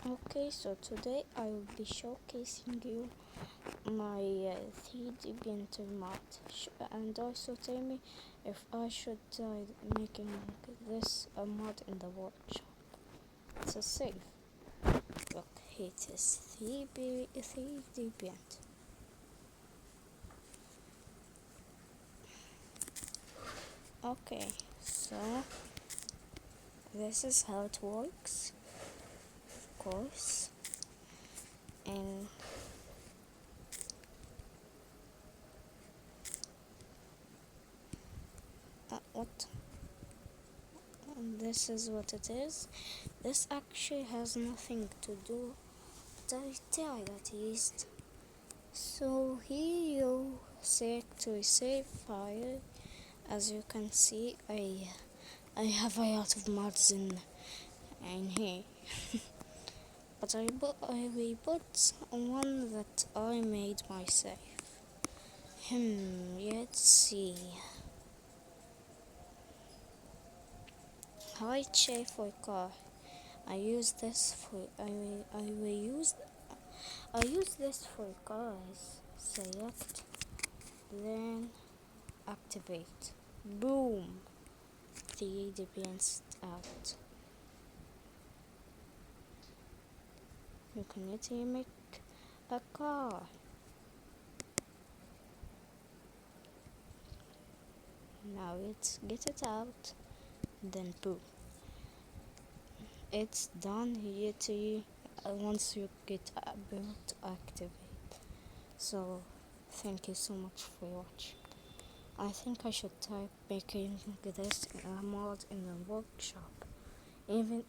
Okay, so today I will be showcasing you my 3D painter mod, and also tell me if I should try making this a mod in the workshop. It's a safe. Look, it is 3D paint. Okay, so this is how it works, of course, and what? And this is what it is. This actually has nothing to do with the tile at least. So here you set to save file. As you can see, I have a lot of mods in here, but I will put one that I made myself. Let's see. Height shape for car. I use this for I use this for cars. Select, then activate. Boom. 3D prints out. You can literally make a car. Now let's get it out. Then boom. It's done literally once you get built activate. So thank you so much for watching. I think I should type making this mod in the workshop. Even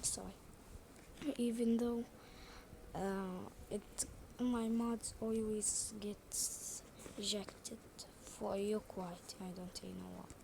sorry. Even though it my mods always gets rejected for your quality. I don't even know why.